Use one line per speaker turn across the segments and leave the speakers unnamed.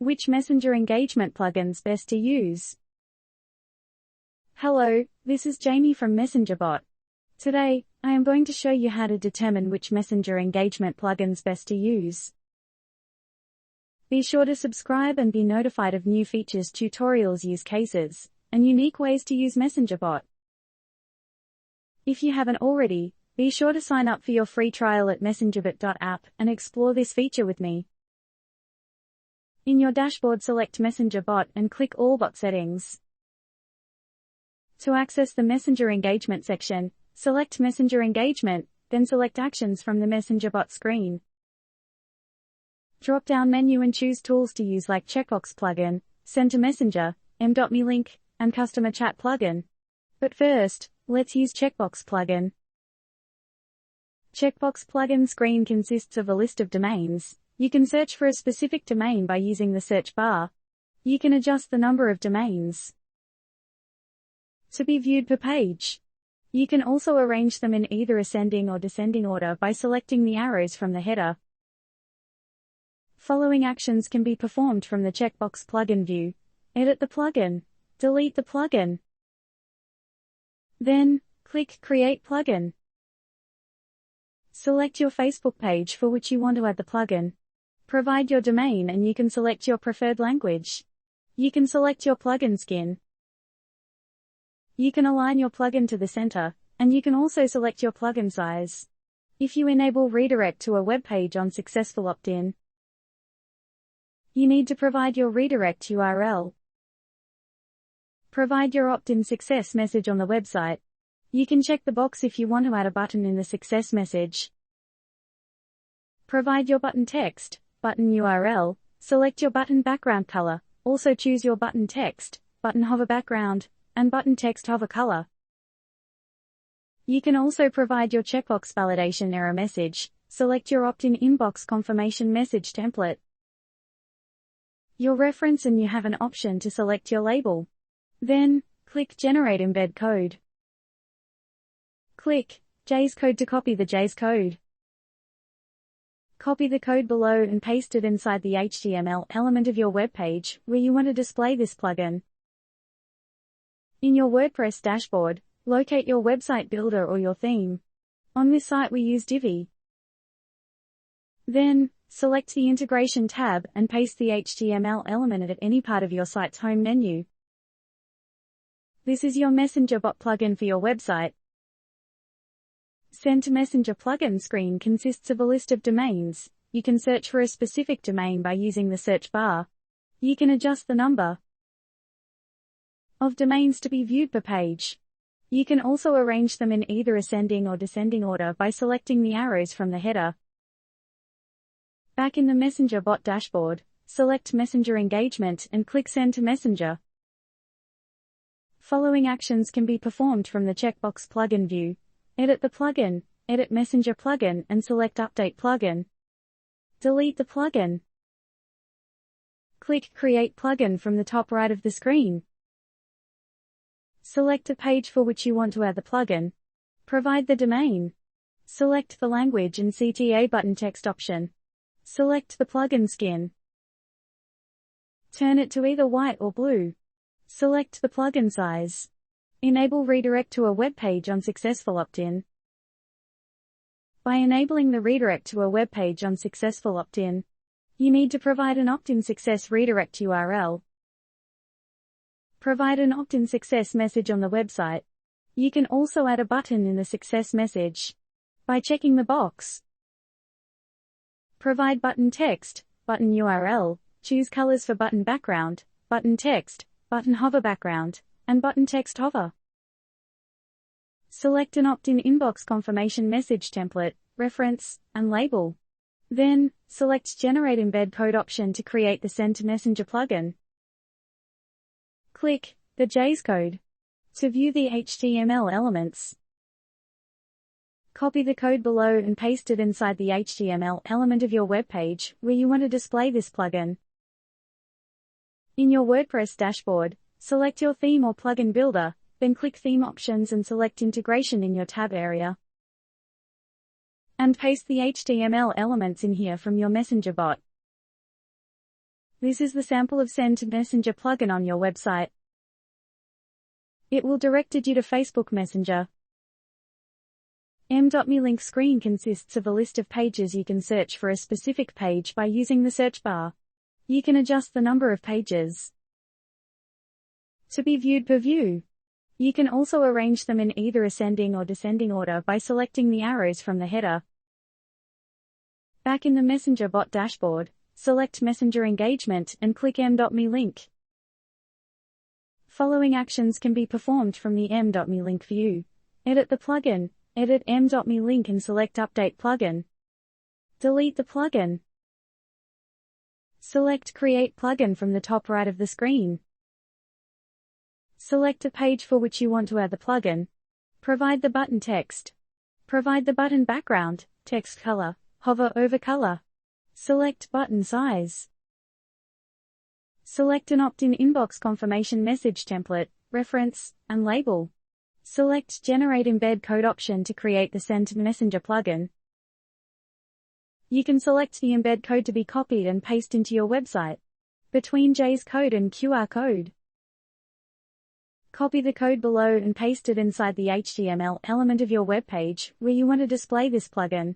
Which messenger engagement plugins best to use? Hello, this is Jamie from MessengerBot. Today, I am going to show you how to determine which messenger engagement plugins best to use. Be sure to subscribe and be notified of new features, tutorials, use cases, and unique ways to use MessengerBot. If you haven't already, be sure to sign up for your free trial at messengerbot.app and explore this feature with me. In your dashboard, select MessengerBot and click All Bot Settings. To access the Messenger Engagement section, select Messenger Engagement, then select Actions from the MessengerBot screen. Drop-down menu and choose tools to use like Checkbox plugin, Send to Messenger, m.me link, and Customer Chat plugin. But first, let's use Checkbox plugin. Checkbox plugin screen consists of a list of domains. You can search for a specific domain by using the search bar. You can adjust the number of domains to be viewed per page. You can also arrange them in either ascending or descending order by selecting the arrows from the header. Following actions can be performed from the Checkbox plugin view. Edit the plugin. Delete the plugin. Then, click Create Plugin. Select your Facebook page for which you want to add the plugin. Provide your domain and you can select your preferred language. You can select your plugin skin. You can align your plugin to the center, and you can also select your plugin size. If you enable redirect to a web page on successful opt-in, you need to provide your redirect URL. Provide your opt-in success message on the website. You can check the box if you want to add a button in the success message. Provide your button text, button URL, select your button background color, also choose your button text, button hover background, and button text hover color. You can also provide your checkbox validation error message, select your opt-in inbox confirmation message template, your reference, and you have an option to select your label. Then, click Generate Embed Code. Click JS Code to copy the JS code. Copy the code below and paste it inside the HTML element of your web page where you want to display this plugin. In your WordPress dashboard, locate your website builder or your theme. On this site we use Divi. Then, select the Integration tab and paste the HTML element at any part of your site's home menu. This is your MessengerBot plugin for your website. Send to Messenger plugin screen consists of a list of domains. You can search for a specific domain by using the search bar. You can adjust the number of domains to be viewed per page. You can also arrange them in either ascending or descending order by selecting the arrows from the header. Back in the MessengerBot dashboard, select Messenger Engagement and click Send to Messenger. Following actions can be performed from the Checkbox plugin view. Edit the plugin, edit Messenger plugin and select Update plugin. Delete the plugin. Click Create Plugin from the top right of the screen. Select a page for which you want to add the plugin. Provide the domain. Select the language and CTA button text option. Select the plugin skin. Turn it to either white or blue. Select the plugin size. Enable redirect to a web page on successful opt-in. By enabling the redirect to a web page on successful opt-in, you need to provide an opt-in success redirect URL. Provide an opt-in success message on the website. You can also add a button in the success message by checking the box. Provide button text, button URL, choose colors for button background, button text, button hover background, and button text hover. Select an opt-in inbox confirmation message template, reference, and label. Then, select Generate Embed Code option to create the Send to Messenger plugin. Click the JS code to view the HTML elements. Copy the code below and paste it inside the HTML element of your web page where you want to display this plugin. In your WordPress dashboard, select your theme or plugin builder, then click Theme Options and select Integration in your tab area. And paste the HTML elements in here from your MessengerBot. This is the sample of Send to Messenger plugin on your website. It will direct you to Facebook Messenger. M.me link screen consists of a list of pages. You can search for a specific page by using the search bar. You can adjust the number of pages to be viewed per view. You can also arrange them in either ascending or descending order by selecting the arrows from the header. Back in the Messenger bot dashboard, select Messenger Engagement and click M.me link. Following actions can be performed from the M.me link view. Edit the plugin, edit M.me link and select Update plugin. Delete the plugin. Select Create plugin from the top right of the screen. Select a page for which you want to add the plugin. Provide the button text. Provide the button background, text color, hover over color. Select button size. Select an opt-in inbox confirmation message template, reference, and label. Select Generate Embed Code option to create the Send to Messenger plugin. You can select the embed code to be copied and pasted into your website between JS code and QR code. Copy the code below and paste it inside the HTML element of your web page where you want to display this plugin.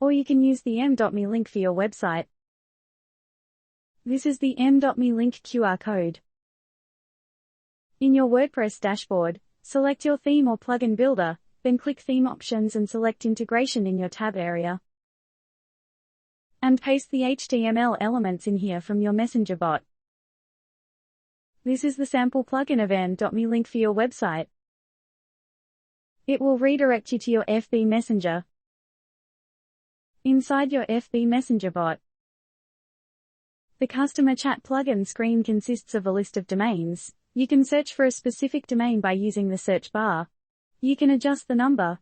Or you can use the M.me link for your website. This is the M.me link QR code. In your WordPress dashboard, select your theme or plugin builder, then click Theme Options and select Integration in your tab area. And paste the HTML elements in here from your Messenger bot. This is the sample plugin of M.me link for your website. It will redirect you to your FB Messenger. Inside your FB Messenger bot, the Customer Chat plugin screen consists of a list of domains. You can search for a specific domain by using the search bar. You can adjust the number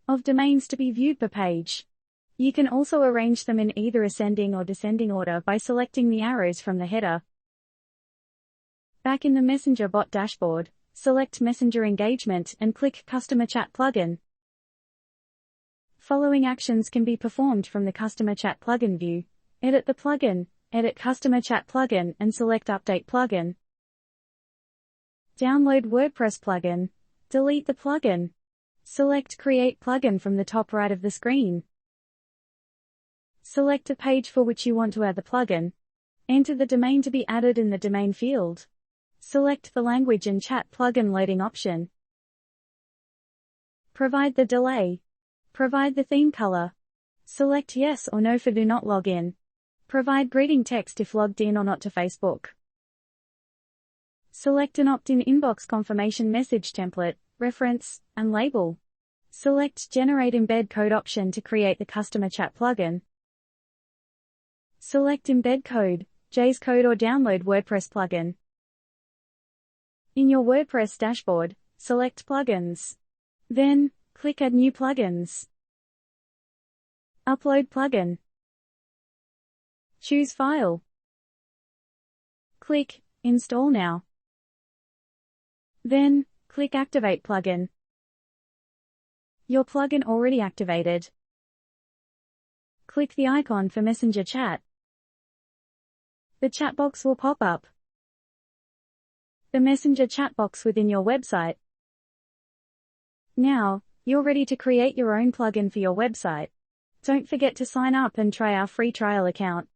of domains to be viewed per page. You can also arrange them in either ascending or descending order by selecting the arrows from the header. Back in the Messenger bot dashboard, select Messenger Engagement and click Customer Chat plugin. Following actions can be performed from the Customer Chat plugin view. Edit the plugin, edit Customer Chat plugin and select Update plugin. Download WordPress plugin. Delete the plugin. Select Create plugin from the top right of the screen. Select a page for which you want to add the plugin. Enter the domain to be added in the domain field. Select the language and chat plugin loading option. Provide the delay. Provide the theme color. Select yes or no for do not log in. Provide greeting text if logged in or not to Facebook. Select an opt-in inbox confirmation message template, reference, and label. Select Generate Embed Code option to create the Customer Chat plugin. Select Embed Code, JS Code or download WordPress plugin. In your WordPress dashboard, select Plugins. Then, click Add New Plugins. Upload plugin. Choose File. Click Install Now. Then, click Activate plugin. Your plugin already activated. Click the icon for Messenger Chat. The chat box will pop up. The Messenger chat box within your website. Now, you're ready to create your own plugin for your website. Don't forget to sign up and try our free trial account.